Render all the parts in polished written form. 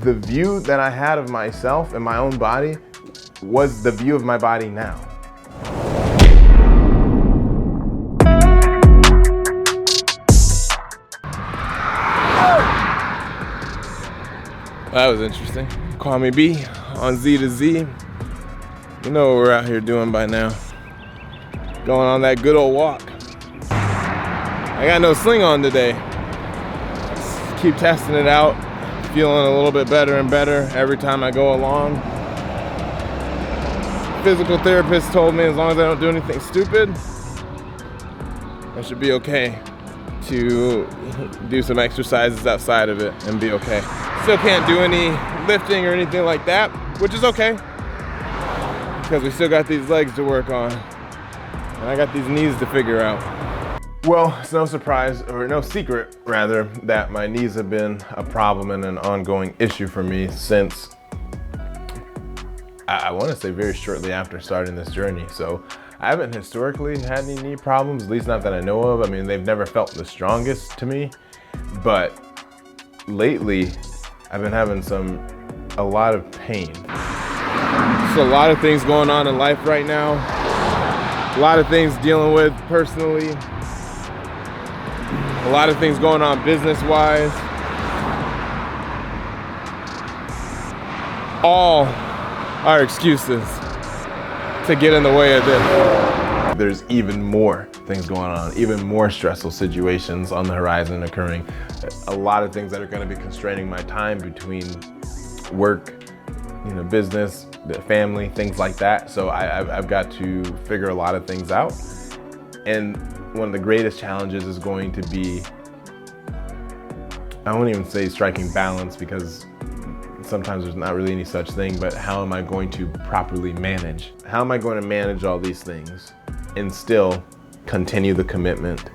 The view that I had of myself and my own body was the view of my body now. That was interesting. Kwame B on ZtoZ. You know what we're out here doing by now. Going on that good old walk. I got no sling on today. Just keep testing it out. Feeling a little bit better and better every time I go along. Physical therapist told me as long as I don't do anything stupid, I should be okay to do some exercises outside of it and be okay. Still can't do any lifting or anything like that, which is okay, because we still got these legs to work on, and I got these knees to figure out. Well, it's no surprise, or no secret rather, that my knees have been a problem and an ongoing issue for me since, I want to say very shortly after starting this journey. So I haven't historically had any knee problems, at least not that I know of. I mean, they've never felt the strongest to me, but lately I've been having a lot of pain. There's a lot of things going on in life right now. A lot of things dealing with personally. A lot of things going on business-wise. All are excuses to get in the way of this. There's even more things going on, even more stressful situations on the horizon occurring. A lot of things that are going to be constraining my time between work, business, the family, things like that. So I've got to figure a lot of things out. And one of the greatest challenges is going to be, I won't even say striking balance, because sometimes there's not really any such thing, but how am I going to properly manage? How am I going to manage all these things and still continue the commitment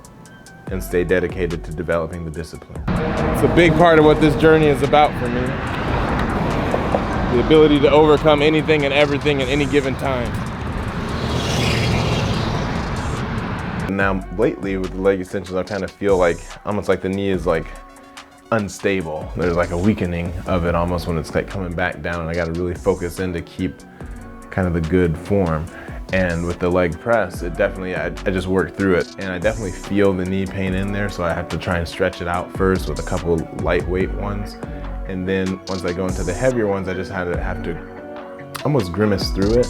and stay dedicated to developing the discipline? It's a big part of what this journey is about for me. The ability to overcome anything and everything at any given time. Now lately with the leg extensions, I kind of feel like, almost like the knee is like unstable. There's like a weakening of it almost when it's like coming back down, and I got to really focus in to keep kind of the good form. And with the leg press, it definitely, I just worked through it, and I definitely feel the knee pain in there, so I have to try and stretch it out first with a couple lightweight ones. And then once I go into the heavier ones, I just have to almost grimace through it.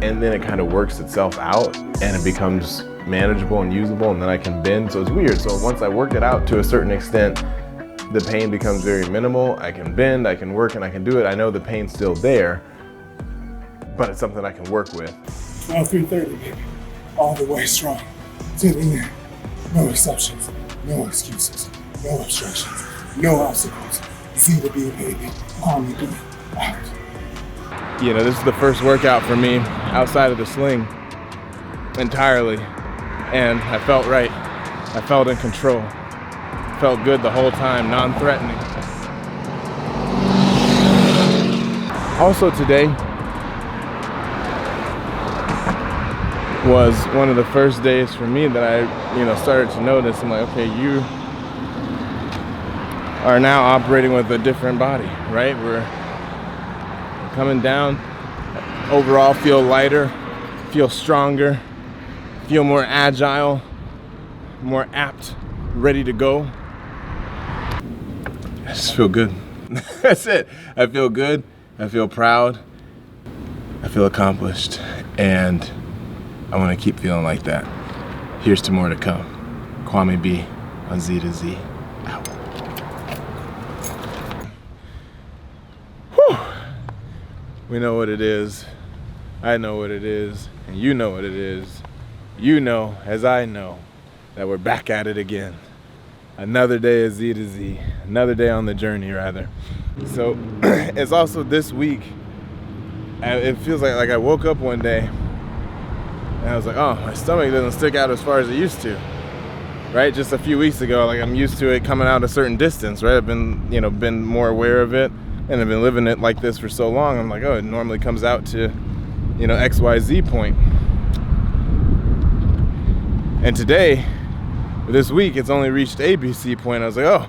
And then it kind of works itself out and it becomes manageable and usable, and then I can bend. So it's weird. So once I work it out to a certain extent, the pain becomes very minimal. I can bend, I can work, and I can do it. I know the pain's still there, but it's something I can work with. 330, baby. All the way strong. To the end. No exceptions, no excuses, no obstructions, no obstacles. ZtoB, baby. Kwame B. Out. This is the first workout for me outside of the sling entirely, and I felt right. I felt in control. Felt good the whole time, non-threatening. Also today was one of the first days for me that I, started to notice, I'm like, okay, you are now operating with a different body, right? We're coming down, overall feel lighter, feel stronger, feel more agile, more apt, ready to go. I just feel good. That's it. I feel good, I feel proud, I feel accomplished, and I want to keep feeling like that. Here's to more to come. Kwame B on ZtoZ. Out. Whew. We know what it is. I know what it is. And you know what it is. You know, as I know, that we're back at it again. Another day of ZtoZ. Another day on the journey, rather. So, it's also this week. It feels like I woke up one day and I was like, oh, my stomach doesn't stick out as far as it used to. Right? Just a few weeks ago, like I'm used to it coming out a certain distance, right? I've been, been more aware of it, and I've been living it like this for so long. I'm like, oh, it normally comes out to, XYZ point. And today, this week, it's only reached ABC point. I was like, oh,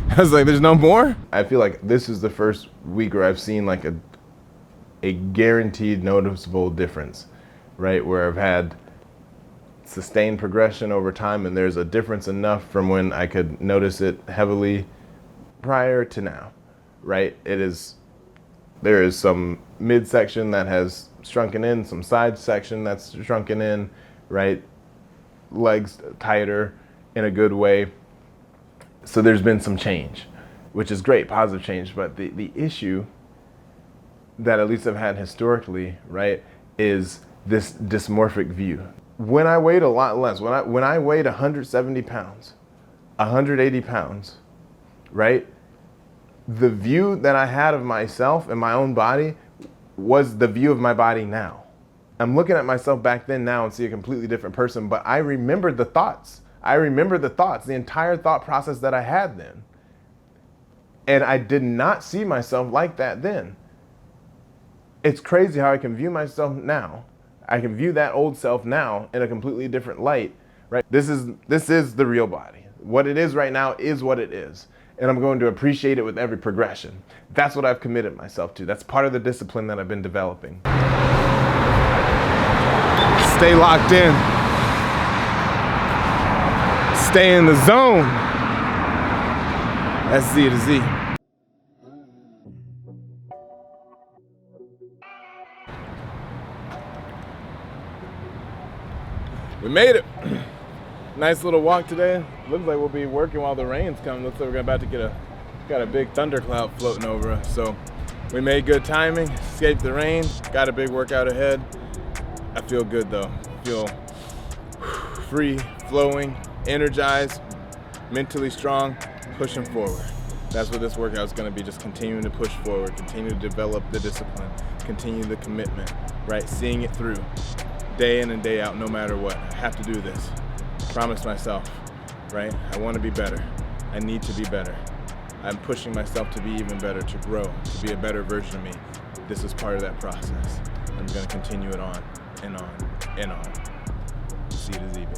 I was like, there's no more? I feel like this is the first week where I've seen like a guaranteed noticeable difference, right? Where I've had sustained progression over time, and there's a difference enough from when I could notice it heavily prior to now, right? There is some midsection that has shrunken in, some side section that's shrunken in, right? Legs tighter in a good way. So there's been some change, which is great, positive change. But the issue that at least I've had historically, right, is this dysmorphic view. When I weighed a lot less, when I weighed 170 pounds, 180 pounds, right, the view that I had of myself and my own body was the view of my body now. I'm looking at myself back then now and see a completely different person, but I remembered the thoughts. The entire thought process that I had then. And I did not see myself like that then. It's crazy how I can view myself now. I can view that old self now in a completely different light, right? This is the real body. What it is right now is what it is. And I'm going to appreciate it with every progression. That's what I've committed myself to. That's part of the discipline that I've been developing. Stay locked in. Stay in the zone. That's ZtoZ. We made it. Nice little walk today. Looks like we'll be working while the rain's coming. Looks like we're about to got a big thundercloud floating over us. So we made good timing, escaped the rain, got a big workout ahead. I feel good though. Feel free, flowing, energized, mentally strong, pushing forward. That's what this workout is going to be, just continuing to push forward, continue to develop the discipline, continue the commitment, right? Seeing it through, day in and day out, no matter what. I have to do this. Promise myself, right? I want to be better. I need to be better. I'm pushing myself to be even better, to grow, to be a better version of me. This is part of that process. I'm going to continue it on and on and on. ZtoZ, baby.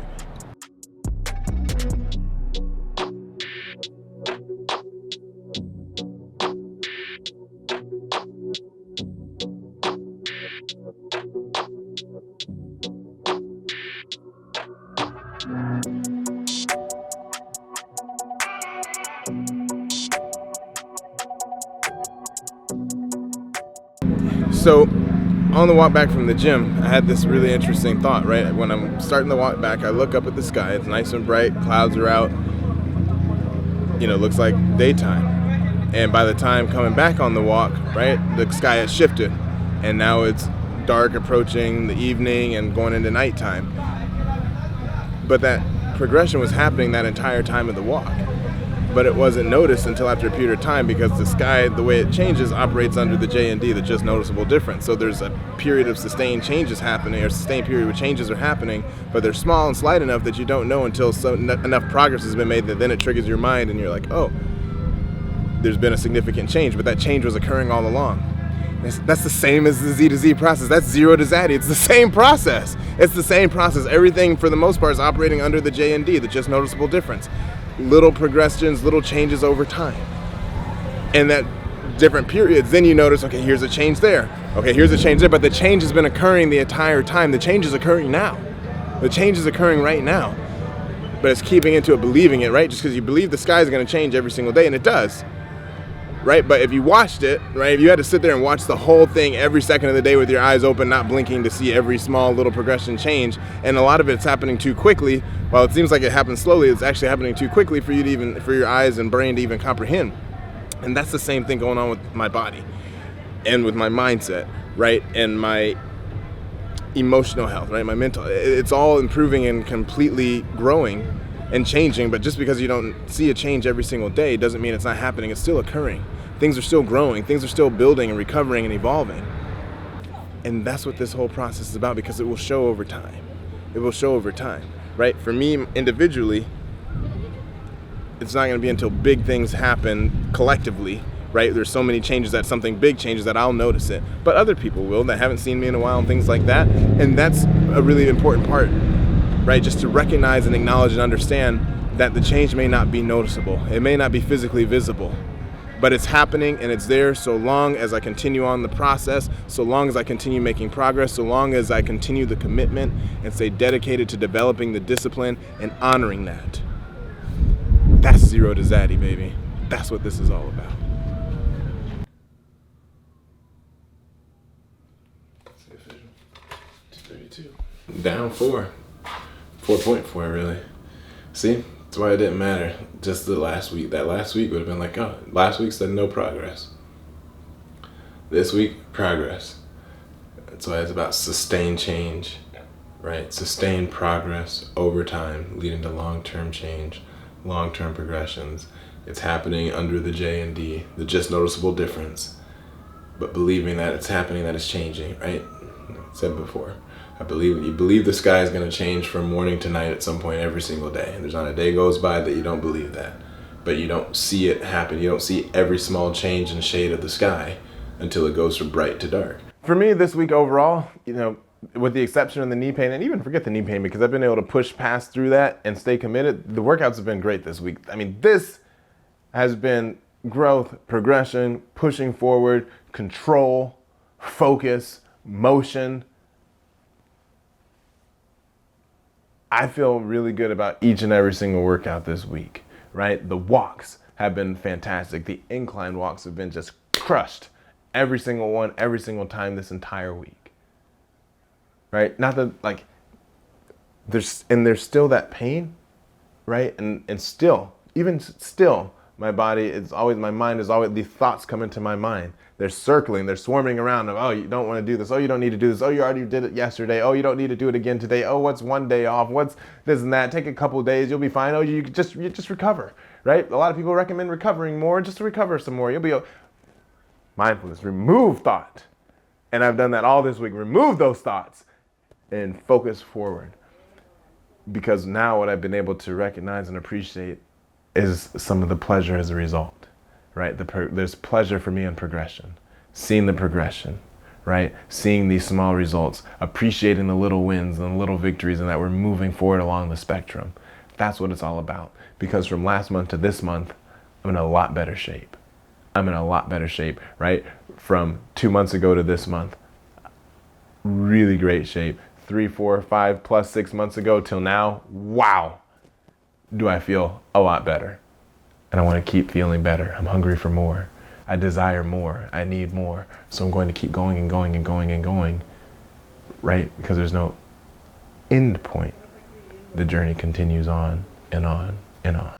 So on the walk back from the gym, I had this really interesting thought, right? When I'm starting to walk back, I look up at the sky. It's nice and bright. Clouds are out. You know, looks like daytime. And by the time coming back on the walk, right, the sky has shifted. And now it's dark, approaching the evening and going into nighttime. But that progression was happening that entire time of the walk. But it wasn't noticed until after a period of time, because the sky, the way it changes, operates under the J&D, the just noticeable difference. So there's a period of sustained changes happening, or sustained period where changes are happening, but they're small and slight enough that you don't know until enough progress has been made that then it triggers your mind and you're like, oh, there's been a significant change, but that change was occurring all along. That's the same as the ZtoZ process. That's zero to zaddy. It's the same process. It's the same process. Everything, for the most part, is operating under the J&D, the just noticeable difference. Little progressions, little changes over time. And that different periods, then you notice, okay, here's a change there. Okay, here's a change there, but the change has been occurring the entire time. The change is occurring now. The change is occurring right now. But it's keeping into it, believing it, right? Just because you believe the sky is going to change every single day, and it does. Right? But if you watched it, right, if you had to sit there and watch the whole thing every second of the day with your eyes open, not blinking to see every small little progression change, and a lot of it's happening too quickly, while it seems like it happens slowly, it's actually happening too quickly for you to even, for your eyes and brain to even comprehend. And that's the same thing going on with my body and with my mindset, right? And my emotional health, right? My mental, it's all improving and completely growing and changing, but just because you don't see a change every single day doesn't mean it's not happening. It's still occurring. Things are still growing. Things are still building and recovering and evolving. And that's what this whole process is about, because it will show over time. It will show over time, right? For me individually, it's not going to be until big things happen collectively, right? There's so many changes that something big changes that I'll notice it. But other people will that haven't seen me in a while and things like that. And that's a really important part, right? Just to recognize and acknowledge and understand that the change may not be noticeable. It may not be physically visible, but it's happening and it's there so long as I continue on the process, so long as I continue making progress, so long as I continue the commitment and stay dedicated to developing the discipline and honoring that. That's ZtoZ, baby. That's what this is all about. Down 4.4 really. See, that's why it didn't matter. Just the last week. That last week would have been like, oh, last week said no progress. This week, progress. That's why it's about sustained change, right? Sustained progress over time, leading to long-term change, long-term progressions. It's happening under the J and D, the just noticeable difference, but believing that it's happening, that it's changing, right? I said before. You believe the sky is going to change from morning to night at some point every single day. There's not a day goes by that you don't believe that. But you don't see it happen. You don't see every small change in shade of the sky until it goes from bright to dark. For me this week overall, with the exception of the knee pain, and even forget the knee pain because I've been able to push past through that and stay committed, the workouts have been great this week. I mean, this has been growth, progression, pushing forward, control, focus, motion. I feel really good about each and every single workout this week, right? The walks have been fantastic. The incline walks have been just crushed. Every single one, every single time this entire week, right? Not that there's still that pain, right? And still, even still, my mind is always, these thoughts come into my mind. They're circling, they're swarming around of, oh, you don't want to do this. Oh, you don't need to do this. Oh, you already did it yesterday. Oh, you don't need to do it again today. Oh, what's one day off? What's this and that? Take a couple days, you'll be fine. Oh, you just recover, right? A lot of people recommend recovering more, just to recover some more. You'll be mindfulness, remove thought. And I've done that all this week. Remove those thoughts and focus forward. Because now what I've been able to recognize and appreciate is some of the pleasure as a result. Right? There's pleasure for me in progression, seeing the progression, right? Seeing these small results, appreciating the little wins and the little victories and that we're moving forward along the spectrum. That's what it's all about. Because from last month to this month, I'm in a lot better shape. Right? From 2 months ago to this month, really great shape. 3, 4, 5 plus 6 months ago till now, wow, do I feel a lot better. And I want to keep feeling better. I'm hungry for more. I desire more. I need more. So I'm going to keep going and going and going and going, right? Because there's no end point. The journey continues on and on and on.